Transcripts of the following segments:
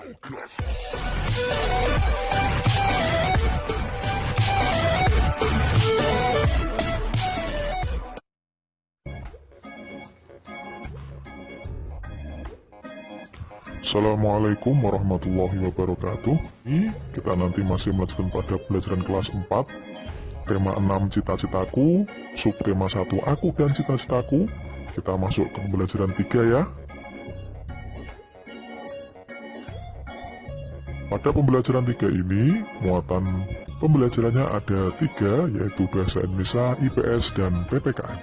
Assalamualaikum warahmatullahi wabarakatuh. Kita nanti masih melanjutkan pada pelajaran kelas 4, tema 6 cita-citaku, subtema 1 aku dan cita-citaku. Kita masuk ke pembelajaran 3 ya. Pada pembelajaran 3 ini, muatan pembelajarannya ada 3, yaitu Bahasa Indonesia, IPS, dan PPKN.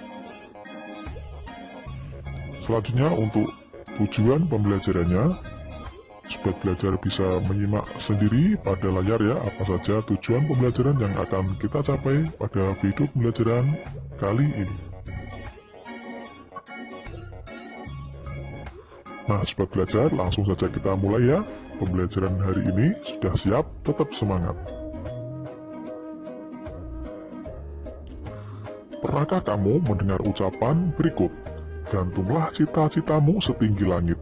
Selanjutnya untuk tujuan pembelajarannya, sobat belajar bisa menyimak sendiri pada layar ya, apa saja tujuan pembelajaran yang akan kita capai pada video pembelajaran kali ini. Nah sobat belajar, langsung saja kita mulai ya. Pembelajaran hari ini sudah siap, tetap semangat. Pernahkah kamu mendengar ucapan berikut? Gantunglah cita-citamu setinggi langit.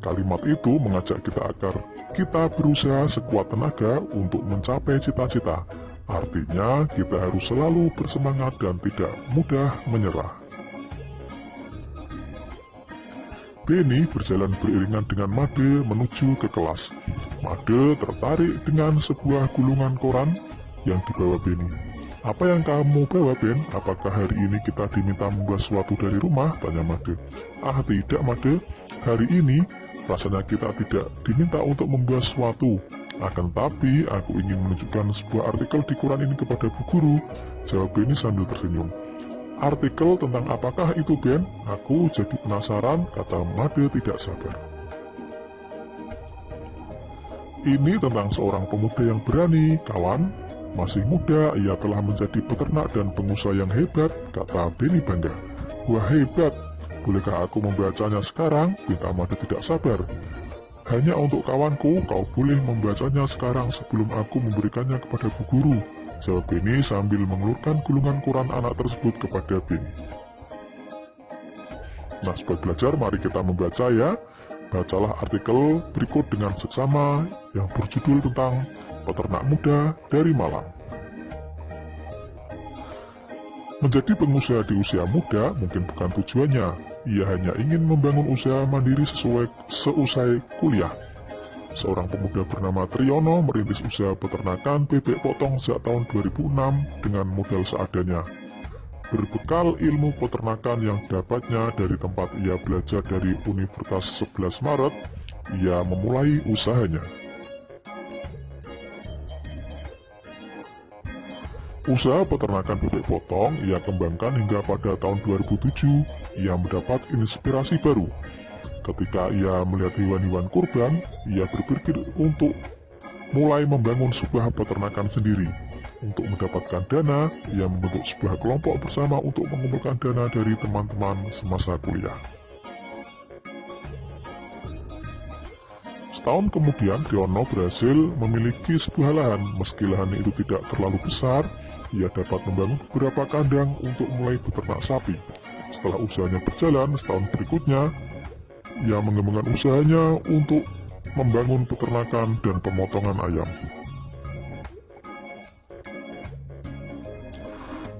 Kalimat itu mengajak kita agar kita berusaha sekuat tenaga untuk mencapai cita-cita. Artinya, kita harus selalu bersemangat dan tidak mudah menyerah. Benny berjalan beriringan dengan Made menuju ke kelas. Made tertarik dengan sebuah gulungan koran yang dibawa Benny. "Apa yang kamu bawa, Ben? Apakah hari ini kita diminta membuat sesuatu dari rumah?" tanya Made. "Ah, tidak, Made. Hari ini rasanya kita tidak diminta untuk membuat sesuatu. Akan tetapi, aku ingin menunjukkan sebuah artikel di koran ini kepada Bu Guru," jawab Benny sambil tersenyum. "Artikel tentang apakah itu, Ben? Aku jadi penasaran," kata Made tidak sabar. "Ini tentang seorang pemuda yang berani, kawan. Masih muda, ia telah menjadi peternak dan pengusaha yang hebat," kata Benny bangga. "Wah, hebat. Bolehkah aku membacanya sekarang?" pinta Made tidak sabar. "Hanya untuk kawanku, kau boleh membacanya sekarang sebelum aku memberikannya kepada Bu Guru," jawab Benny sambil mengulurkan gulungan koran anak tersebut kepada Benny. Nah sobat belajar, mari kita membaca ya. Bacalah artikel berikut dengan seksama yang berjudul tentang peternak muda dari Malang. Menjadi pengusaha di usia muda mungkin bukan tujuannya. Ia hanya ingin membangun usaha mandiri seusai kuliah. Seorang pemuda bernama Triyono merintis usaha peternakan bebek potong sejak tahun 2006 dengan modal seadanya. Berbekal ilmu peternakan yang dapatnya dari tempat ia belajar dari Universitas 11 Maret, ia memulai usahanya. Usaha peternakan bebek potong ia kembangkan hingga pada tahun 2007 ia mendapat inspirasi baru. Ketika ia melihat hewan-hewan kurban, ia berpikir untuk mulai membangun sebuah peternakan sendiri. Untuk mendapatkan dana, ia membentuk sebuah kelompok bersama untuk mengumpulkan dana dari teman-teman semasa kuliah. Setahun kemudian, Triyono berhasil memiliki sebuah lahan. Meski lahan itu tidak terlalu besar, ia dapat membangun beberapa kandang untuk mulai beternak sapi. Setelah usahanya berjalan, setahun berikutnya, ia mengembangkan usahanya untuk membangun peternakan dan pemotongan ayam.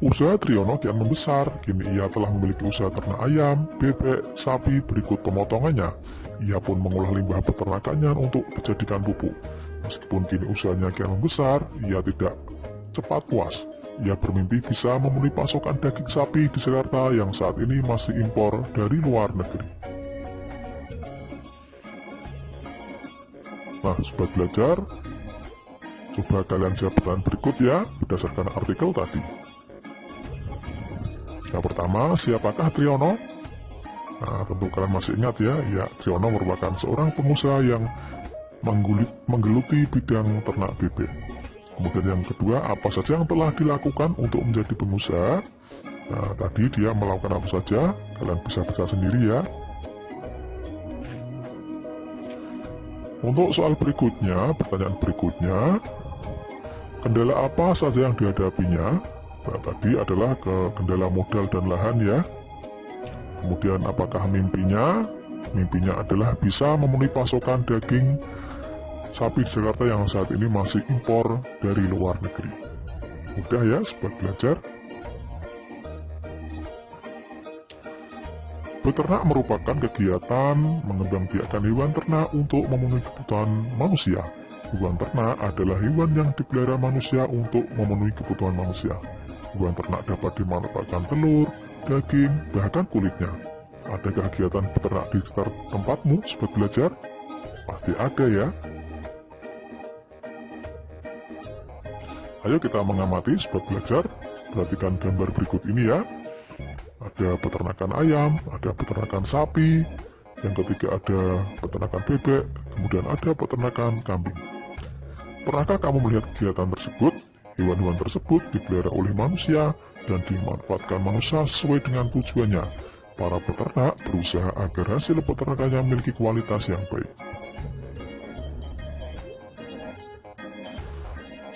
Usaha Triyono kian membesar. Kini ia telah memiliki usaha ternak ayam, bebek, sapi berikut pemotongannya. Ia pun mengolah limbah peternakannya untuk dijadikan pupuk. Meskipun kini usahanya kian membesar, ia tidak cepat puas. Ia bermimpi bisa memenuhi pasokan daging sapi di Jakarta yang saat ini masih impor dari luar negeri. Nah, sobat belajar, coba kalian jawab pertanyaan berikut ya, berdasarkan artikel tadi. Yang pertama, siapakah Triyono? Nah, tentu kalian masih ingat ya, Triyono merupakan seorang pengusaha yang menggeluti bidang ternak bebek. Kemudian yang kedua, apa saja yang telah dilakukan untuk menjadi pengusaha? Nah, tadi dia melakukan apa saja, kalian bisa baca sendiri ya. Untuk soal berikutnya, pertanyaan berikutnya, kendala apa saja yang dihadapinya? Nah, tadi adalah kendala modal dan lahan ya. Kemudian apakah mimpinya? Mimpinya adalah bisa memenuhi pasokan daging sapi di Jakarta yang saat ini masih impor dari luar negeri. Mudah ya sobat belajar. Beternak merupakan kegiatan mengembangbiakkan hewan ternak untuk memenuhi kebutuhan manusia. Hewan ternak adalah hewan yang dipelihara manusia untuk memenuhi kebutuhan manusia. Hewan ternak dapat dimanfaatkan telur, daging, bahkan kulitnya. Ada kegiatan peternak di sekitar tempatmu, sobat belajar? Pasti ada ya. Ayo kita mengamati sobat belajar. Perhatikan gambar berikut ini ya. Ada peternakan ayam, ada peternakan sapi, yang ketiga ada peternakan bebek, kemudian ada peternakan kambing. Pernahkah kamu melihat kegiatan tersebut? Hewan-hewan tersebut dipelihara oleh manusia dan dimanfaatkan manusia sesuai dengan tujuannya. Para peternak berusaha agar hasil peternakannya memiliki kualitas yang baik.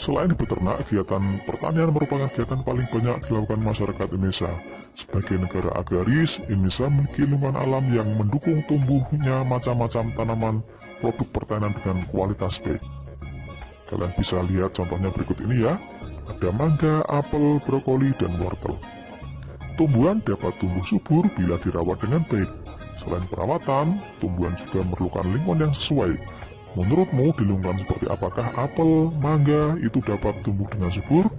Selain beternak, kegiatan pertanian merupakan kegiatan paling banyak dilakukan masyarakat Indonesia. Sebagai negara agraris, Indonesia memiliki lingkungan alam yang mendukung tumbuhnya macam-macam tanaman produk pertanian dengan kualitas baik. Kalian bisa lihat contohnya berikut ini ya. Ada mangga, apel, brokoli, dan wortel. Tumbuhan dapat tumbuh subur bila dirawat dengan baik. Selain perawatan, tumbuhan juga memerlukan lingkungan yang sesuai. Menurutmu, di lingkungan seperti apakah apel, mangga itu dapat tumbuh dengan subur?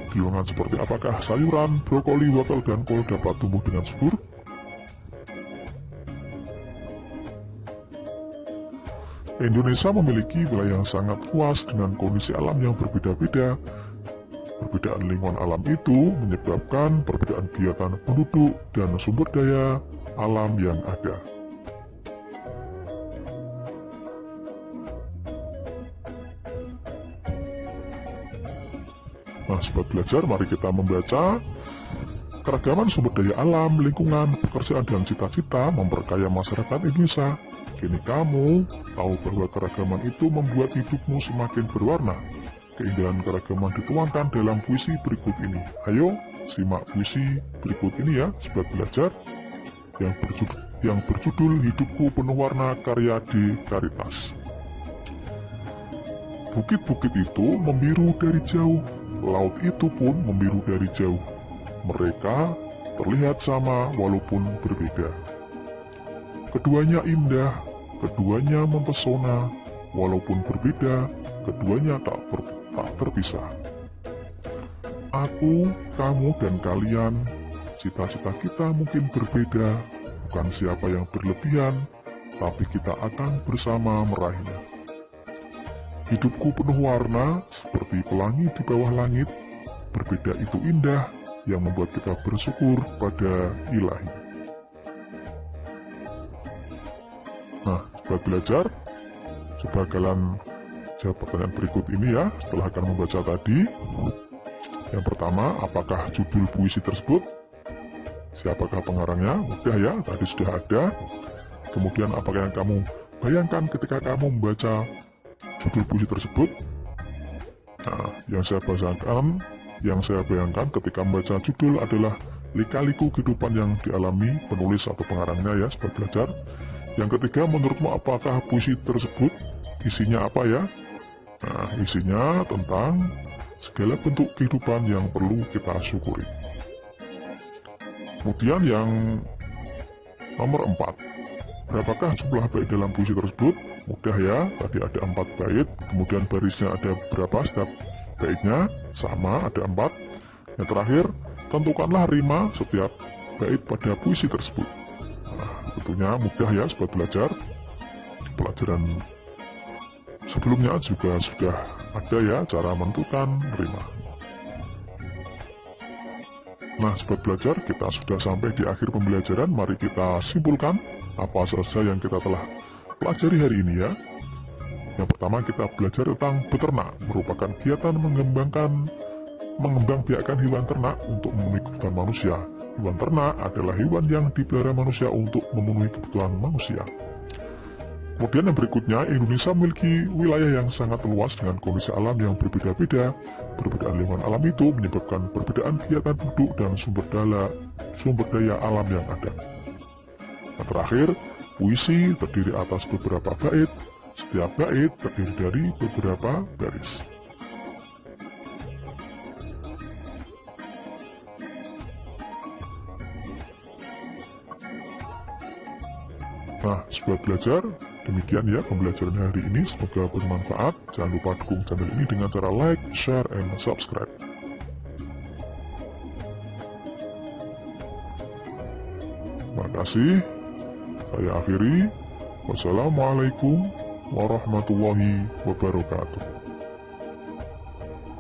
Di lingkungan seperti apakah sayuran, brokoli, wortel, dan kol dapat tumbuh dengan subur? Indonesia memiliki wilayah yang sangat luas dengan kondisi alam yang berbeda-beda. Perbedaan lingkungan alam itu menyebabkan perbedaan kegiatan penduduk dan sumber daya alam yang ada. Nah, sobat belajar, mari kita membaca. Keragaman sumber daya alam, lingkungan, pekerjaan, dan cita-cita memperkaya masyarakat Indonesia. Kini kamu tahu bahwa keragaman itu membuat hidupmu semakin berwarna. Keindahan keragaman dituangkan dalam puisi berikut ini. Ayo, simak puisi berikut ini ya, sobat belajar. Yang berjudul Hidupku Penuh Warna, karya D. Karitas. Bukit-bukit itu membiru dari jauh. Laut itu pun membiru dari jauh. Mereka terlihat sama walaupun berbeda. Keduanya indah, keduanya mempesona. Walaupun berbeda, keduanya tak terpisah. Aku, kamu, dan kalian, cita-cita kita mungkin berbeda. Bukan siapa yang berlebihan, tapi kita akan bersama meraihnya. Hidupku penuh warna, seperti pelangi di bawah langit. Berbeda itu indah, yang membuat kita bersyukur pada Ilahi. Nah, sobat belajar, coba kalian jawab pertanyaan berikut ini ya, setelah akan membaca tadi. Yang pertama, apakah judul puisi tersebut? Siapakah pengarangnya? Mudah ya, tadi sudah ada. Kemudian, apakah yang kamu bayangkan ketika kamu membaca judul puisi tersebut? Nah, yang saya bayangkan ketika membaca judul adalah lika-liku kehidupan yang dialami penulis atau pengarangnya ya, sobat belajar. Yang ketiga, menurutmu apakah puisi tersebut isinya apa ya? Nah, isinya tentang segala bentuk kehidupan yang perlu kita syukuri. Kemudian yang nomor 4, berapakah jumlah bait dalam puisi tersebut? Mudah ya, tadi ada 4 bait, kemudian barisnya ada berapa setiap baitnya? Sama, ada 4. Yang terakhir, tentukanlah rima setiap bait pada puisi tersebut. Nah, tentunya mudah ya sobat belajar. Di pelajaran sebelumnya juga sudah ada ya cara menentukan rima. Nah, sobat belajar, kita sudah sampai di akhir pembelajaran. Mari kita simpulkan apa saja yang kita telah pelajari hari ini ya. Yang pertama, kita belajar tentang beternak, merupakan kegiatan mengembangbiakkan hewan ternak untuk memenuhi kebutuhan manusia. Hewan ternak adalah hewan yang dipelihara manusia untuk memenuhi kebutuhan manusia. Kemudian yang berikutnya, Indonesia memiliki wilayah yang sangat luas dengan kondisi alam yang berbeda-beda. Perbedaan lingkungan alam itu menyebabkan perbedaan kegiatan penduduk dan sumber daya alam yang ada. Yang terakhir, puisi terdiri atas beberapa bait. Setiap bait terdiri dari beberapa baris. Nah, sobat belajar, demikian ya pembelajaran hari ini. Semoga bermanfaat. Jangan lupa dukung channel ini dengan cara like, share, and subscribe. Terima kasih. Saya akhiri. Wassalamualaikum warahmatullahi wabarakatuh.